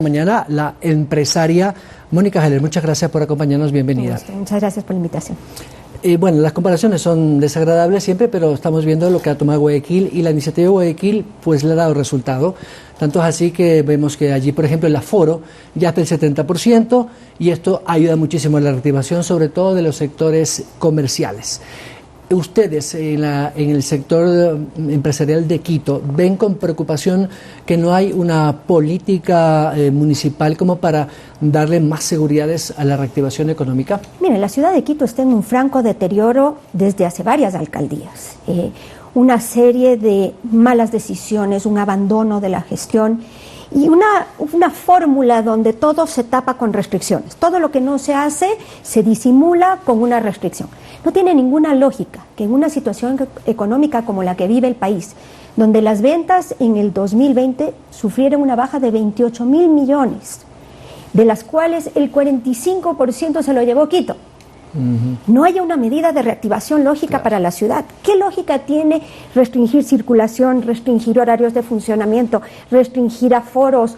Mañana la empresaria Mónica Heller. Muchas gracias por acompañarnos, bienvenida. Muchas gracias por la invitación. Bueno, las comparaciones son desagradables siempre, pero estamos viendo lo que ha tomado Guayaquil y la iniciativa de Guayaquil pues le ha dado resultado. Tanto es así que vemos que allí, por ejemplo, el aforo ya está el 70% y esto ayuda muchísimo a la reactivación, sobre todo de los sectores comerciales. Ustedes en el sector empresarial de Quito ven con preocupación que no hay una política municipal como para darle más seguridades a la reactivación económica. Mire, la ciudad de Quito está en un franco deterioro desde hace varias alcaldías. Una serie de malas decisiones, un abandono de la gestión y una fórmula donde todo se tapa con restricciones. Todo lo que no se hace se disimula con una restricción. No tiene ninguna lógica que en una situación económica como la que vive el país, donde las ventas en el 2020 sufrieron una baja de 28.000 millones, de las cuales el 45% se lo llevó Quito. No haya una medida de reactivación lógica para la ciudad. ¿Qué lógica tiene restringir circulación, restringir horarios de funcionamiento, restringir aforos,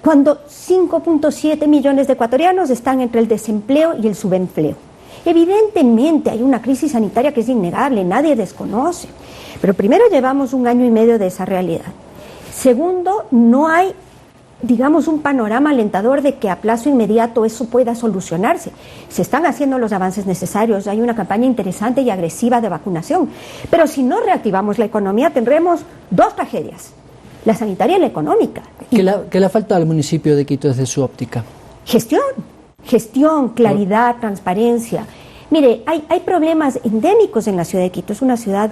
cuando 5.7 millones de ecuatorianos están entre el desempleo y el subempleo? Evidentemente hay una crisis sanitaria que es innegable, nadie desconoce, pero primero llevamos 1 año y medio de esa realidad. Segundo, no hay, digamos, un panorama alentador de que a plazo inmediato eso pueda solucionarse. Se están haciendo los avances necesarios, hay una campaña interesante y agresiva de vacunación, pero si no reactivamos la economía tendremos 2 tragedias, la sanitaria y la económica. ¿Qué le falta al municipio de Quito desde su óptica? Gestión, claridad, transparencia. Mire, hay problemas endémicos en la ciudad de Quito. Es una ciudad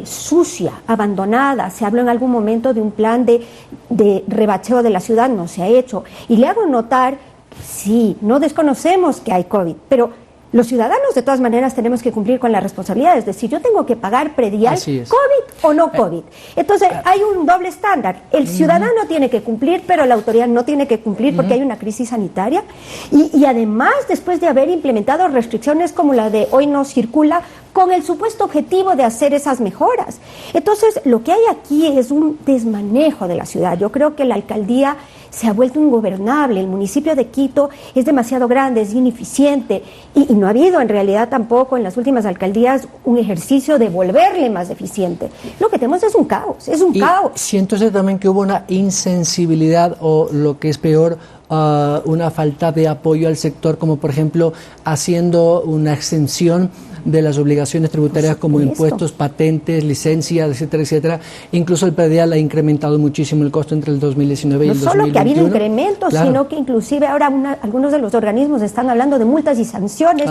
sucia, abandonada. Se habló en algún momento de un plan de rebacheo de la ciudad, no se ha hecho. Y le hago notar, sí, no desconocemos que hay COVID, pero los ciudadanos de todas maneras tenemos que cumplir con la responsabilidad. Es decir, yo tengo que pagar predial, COVID o no COVID. Entonces hay un doble estándar. El ciudadano tiene que cumplir, pero la autoridad no tiene que cumplir porque hay una crisis sanitaria. Y además, después de haber implementado restricciones como la de hoy no circula, con el supuesto objetivo de hacer esas mejoras. Entonces, lo que hay aquí es un desmanejo de la ciudad. Yo creo que la alcaldía se ha vuelto ingobernable, el municipio de Quito es demasiado grande, es ineficiente y no ha habido en realidad tampoco en las últimas alcaldías un ejercicio de volverle más eficiente. Lo que tenemos es un caos, caos. Siento también que hubo una insensibilidad o lo que es peor, una falta de apoyo al sector, como por ejemplo haciendo una exención de las obligaciones tributarias como impuestos, patentes, licencias, etcétera, etcétera. Incluso el predial ha incrementado muchísimo el costo entre el 2019 y el 2021. No solo que ha habido incrementos, sino que inclusive ahora algunos de los organismos están hablando de multas y sanciones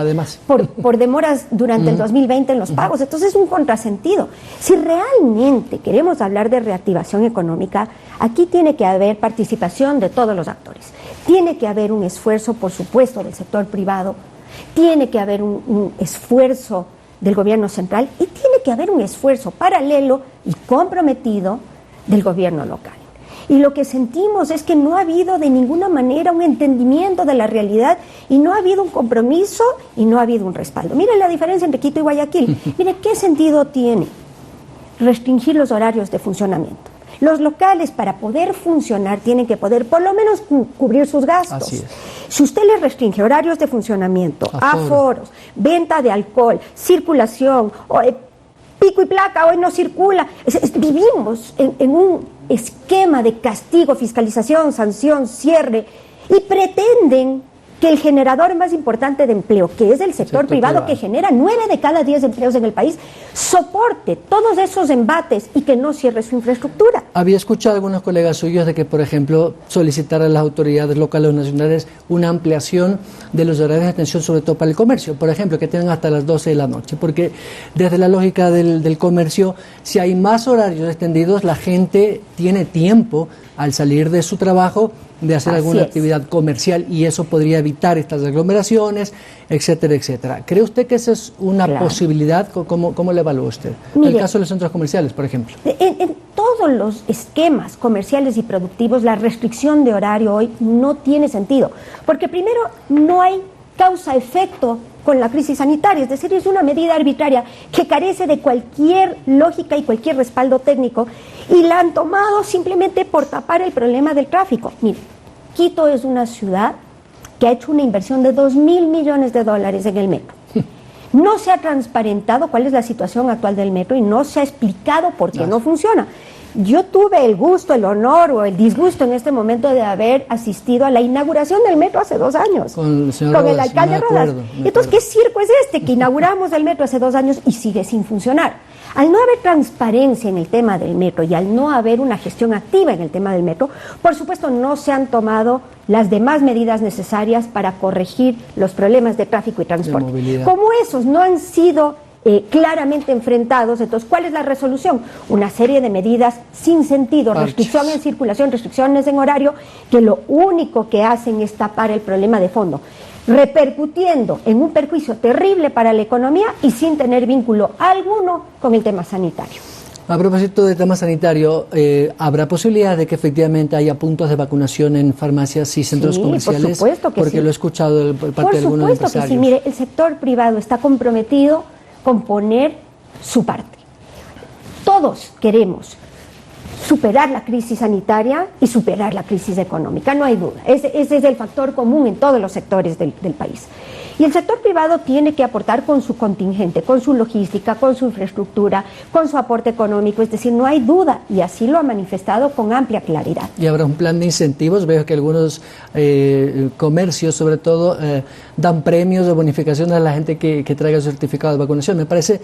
por demoras durante el 2020 en los pagos. Entonces es un contrasentido. Si realmente queremos hablar de reactivación económica, aquí tiene que haber participación de todos los actores. Tiene que haber un esfuerzo, por supuesto, del sector privado. Tiene que haber un esfuerzo del gobierno central y tiene que haber un esfuerzo paralelo y comprometido del gobierno local. Y lo que sentimos es que no ha habido de ninguna manera un entendimiento de la realidad y no ha habido un compromiso y no ha habido un respaldo. Miren la diferencia entre Quito y Guayaquil. Miren qué sentido tiene restringir los horarios de funcionamiento. Los locales, para poder funcionar, tienen que poder por lo menos cubrir sus gastos. Así es. Si usted le restringe horarios de funcionamiento, aforos, venta de alcohol, circulación, pico y placa, hoy no circula, vivimos en un esquema de castigo, fiscalización, sanción, cierre, y pretenden que el generador más importante de empleo, que es el sector privado, que genera 9 de cada 10 empleos en el país, soporte todos esos embates y que no cierre su infraestructura. Había escuchado a algunos colegas suyos de que, por ejemplo, solicitar a las autoridades locales o nacionales una ampliación de los horarios de atención, sobre todo para el comercio, por ejemplo, que tengan hasta las 12 de la noche, porque desde la lógica del comercio, si hay más horarios extendidos, la gente tiene tiempo al salir de su trabajo de hacer alguna actividad comercial y eso podría evitar estas aglomeraciones, etcétera, etcétera. ¿Cree usted que esa es una posibilidad? ¿Cómo le evalúa usted? Mire, el caso de los centros comerciales, por ejemplo. En todos los esquemas comerciales y productivos, la restricción de horario hoy no tiene sentido, porque primero no hay causa-efecto con la crisis sanitaria, es decir, es una medida arbitraria que carece de cualquier lógica y cualquier respaldo técnico y la han tomado simplemente por tapar el problema del tráfico. Mire, Quito es una ciudad que ha hecho una inversión de $2.000 millones en el metro. No se ha transparentado cuál es la situación actual del metro y no se ha explicado por qué no funciona. Yo tuve el gusto, el honor o el disgusto en este momento de haber asistido a la inauguración del metro hace 2 años. Con el alcalde Rodas. Entonces, ¿qué circo es este? Que inauguramos el metro hace 2 años y sigue sin funcionar. Al no haber transparencia en el tema del metro y al no haber una gestión activa en el tema del metro, por supuesto no se han tomado las demás medidas necesarias para corregir los problemas de tráfico y transporte. Como esos no han sido claramente enfrentados, entonces, ¿cuál es la resolución? Una serie de medidas sin sentido, restricción en circulación, restricciones en horario, que lo único que hacen es tapar el problema de fondo, repercutiendo en un perjuicio terrible para la economía y sin tener vínculo alguno con el tema sanitario. A propósito del tema sanitario, ¿habrá posibilidad de que efectivamente haya puntos de vacunación en farmacias y centros comerciales? Por supuesto que porque sí. Lo he escuchado por parte de algunos empresarios. Por supuesto que sí. Mire, el sector privado está comprometido con poner su parte. Todos queremos superar la crisis sanitaria y superar la crisis económica, no hay duda. Ese es el factor común en todos los sectores del país. Y el sector privado tiene que aportar con su contingente, con su logística, con su infraestructura, con su aporte económico, es decir, no hay duda, y así lo ha manifestado con amplia claridad. Y habrá un plan de incentivos. Veo que algunos comercios, sobre todo, dan premios o bonificaciones a la gente que traiga su certificado de vacunación. Me parece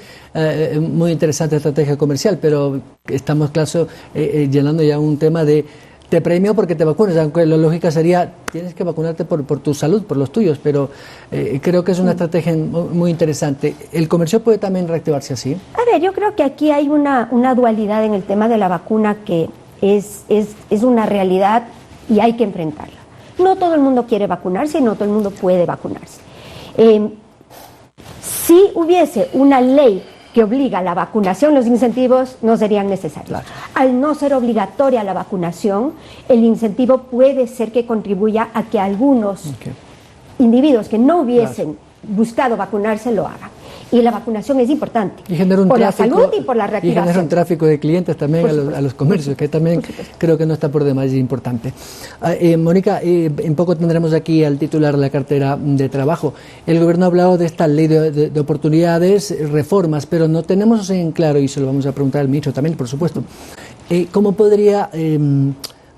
muy interesante la estrategia comercial, pero estamos, claro, llenando ya un tema de premio porque te vacunes, aunque la lógica sería tienes que vacunarte por tu salud, por los tuyos, pero creo que es una estrategia muy interesante. ¿El comercio puede también reactivarse así? A ver, yo creo que aquí hay una dualidad en el tema de la vacuna que es una realidad y hay que enfrentarla. No todo el mundo quiere vacunarse y no todo el mundo puede vacunarse. Si hubiese una ley que obliga a la vacunación, los incentivos no serían necesarios. Claro. Al no ser obligatoria la vacunación, el incentivo puede ser que contribuya a que algunos individuos que no hubiesen buscado vacunarse lo hagan. Y la vacunación es importante, y genera un por tráfico, la salud y por la reactivación. Y genera un tráfico de clientes también a los comercios, que también creo que no está por demás importante. Mónica, en poco tendremos aquí al titular de la cartera de trabajo. El gobierno ha hablado de esta ley de oportunidades, reformas, pero no tenemos en claro, y se lo vamos a preguntar al ministro también, por supuesto, ¿cómo podría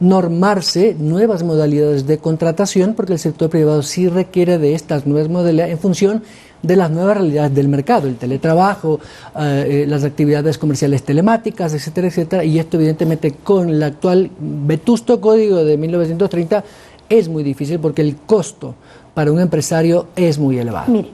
normarse nuevas modalidades de contratación? Porque el sector privado sí requiere de estas nuevas modalidades en función de las nuevas realidades del mercado, el teletrabajo, las actividades comerciales telemáticas, etcétera, etcétera, y esto evidentemente con el actual vetusto código de 1930 es muy difícil porque el costo para un empresario es muy elevado. Mire,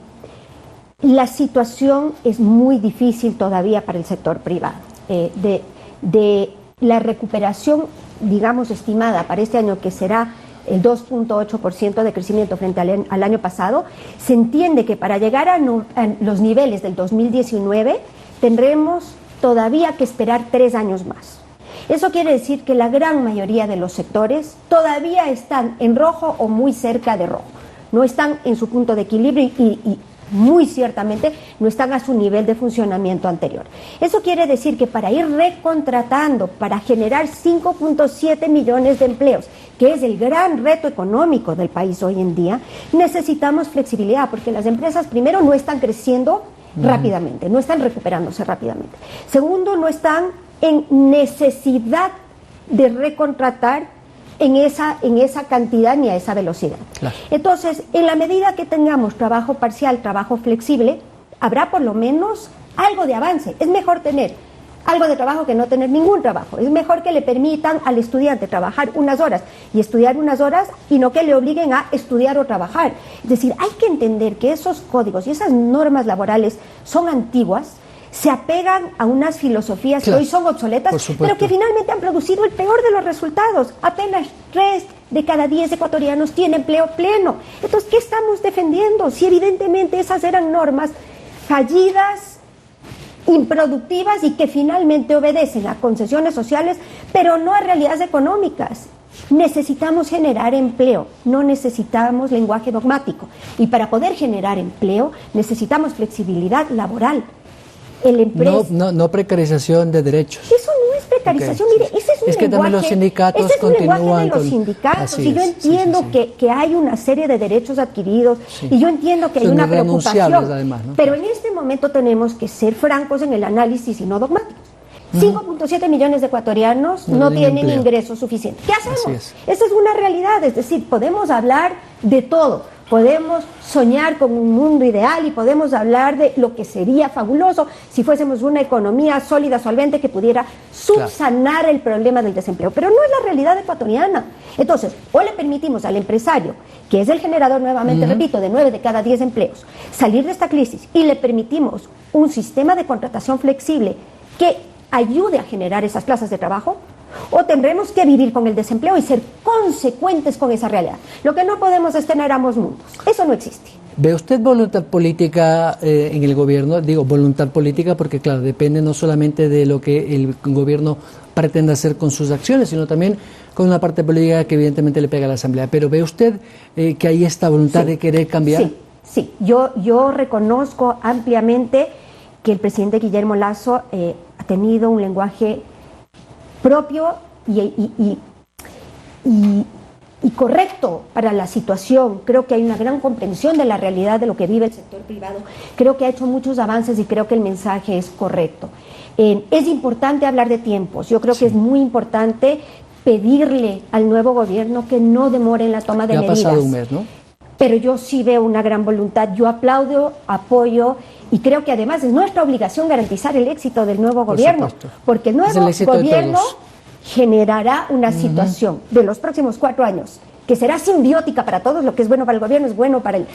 la situación es muy difícil todavía para el sector privado. De la recuperación, digamos, estimada para este año, que será el 2.8% de crecimiento frente al año pasado, se entiende que para llegar a los niveles del 2019 tendremos todavía que esperar 3 años más. Eso quiere decir que la gran mayoría de los sectores todavía están en rojo o muy cerca de rojo. No están en su punto de equilibrio y muy ciertamente no están a su nivel de funcionamiento anterior. Eso quiere decir que para ir recontratando, para generar 5.7 millones de empleos, que es el gran reto económico del país hoy en día, necesitamos flexibilidad, porque las empresas, primero, no están creciendo rápidamente, no están recuperándose rápidamente. Segundo, no están en necesidad de recontratar en esa cantidad ni a esa velocidad. Claro. Entonces, en la medida que tengamos trabajo parcial, trabajo flexible, habrá por lo menos algo de avance. Es mejor tener algo de trabajo que no tener ningún trabajo. Es mejor que le permitan al estudiante trabajar unas horas y estudiar unas horas y no que le obliguen a estudiar o trabajar. Es decir, hay que entender que esos códigos y esas normas laborales son antiguas, se apegan a unas filosofías que hoy son obsoletas, pero que finalmente han producido el peor de los resultados. Apenas 3 de cada 10 ecuatorianos tienen empleo pleno. Entonces, ¿qué estamos defendiendo? Si evidentemente esas eran normas fallidas, improductivas y que finalmente obedecen a concesiones sociales, pero no a realidades económicas. Necesitamos generar empleo, no necesitamos lenguaje dogmático. Y para poder generar empleo necesitamos flexibilidad laboral. No precarización de derechos. Eso no es precarización, Okay. mire, ese es un Es que lenguaje, también los sindicatos ese es un lenguaje de continúan los con... sindicatos, Así y yo es, entiendo sí, sí, sí. Que hay una serie de derechos adquiridos, Sí. y yo entiendo que hay Son una irrenunciables, preocupación, además, ¿no? pero en este momento tenemos que ser francos en el análisis y no dogmáticos. 5.7 millones de ecuatorianos no tienen empleo. ingresos suficientes. ¿Qué hacemos? Así es. Esa es una realidad, es decir, podemos hablar de todo, podemos soñar con un mundo ideal y podemos hablar de lo que sería fabuloso si fuésemos una economía sólida, solvente, que pudiera subsanar el problema del desempleo, pero no es la realidad ecuatoriana. Entonces, o le permitimos al empresario, que es el generador, nuevamente repito, de 9 de cada 10 empleos, salir de esta crisis, y le permitimos un sistema de contratación flexible que ayude a generar esas plazas de trabajo, o tendremos que vivir con el desempleo y ser consecuentes con esa realidad. Lo que no podemos es tener ambos mundos. Eso no existe. ¿Ve usted voluntad política en el gobierno? Digo, voluntad política porque, claro, depende no solamente de lo que el gobierno pretenda hacer con sus acciones, sino también con una parte política que evidentemente le pega a la Asamblea. Pero ¿ve usted que hay esta voluntad de querer cambiar? Sí, sí. Yo reconozco ampliamente que el presidente Guillermo Lasso ha tenido un lenguaje propio y correcto para la situación. Creo que hay una gran comprensión de la realidad de lo que vive el sector privado. Creo que ha hecho muchos avances y creo que el mensaje es correcto. Es importante hablar de tiempos. Yo creo que es muy importante pedirle al nuevo gobierno que no demore en la toma de medidas. Ya ha pasado un mes, ¿no? Pero yo sí veo una gran voluntad. Yo aplaudo, apoyo, y creo que además es nuestra obligación garantizar el éxito del nuevo gobierno, supuesto. porque el nuevo gobierno todos. generará una situación de los próximos 4 años que será simbiótica para todos. Lo que es bueno para el gobierno es bueno para el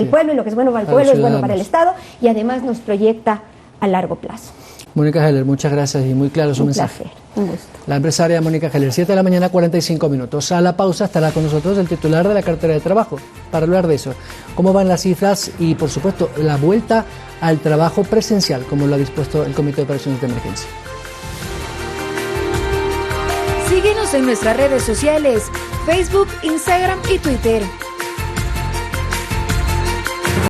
pueblo, y lo que es bueno para el pueblo es bueno para el Estado, y además nos proyecta a largo plazo. Mónica Heller, muchas gracias y muy claro su mensaje. Un gusto. La empresaria Mónica Heller, 7 de la mañana, 45 minutos. A la pausa estará con nosotros el titular de la cartera de trabajo para hablar de eso. Cómo van las cifras y, por supuesto, la vuelta al trabajo presencial, como lo ha dispuesto el Comité de Operaciones de Emergencia. Síguenos en nuestras redes sociales, Facebook, Instagram y Twitter.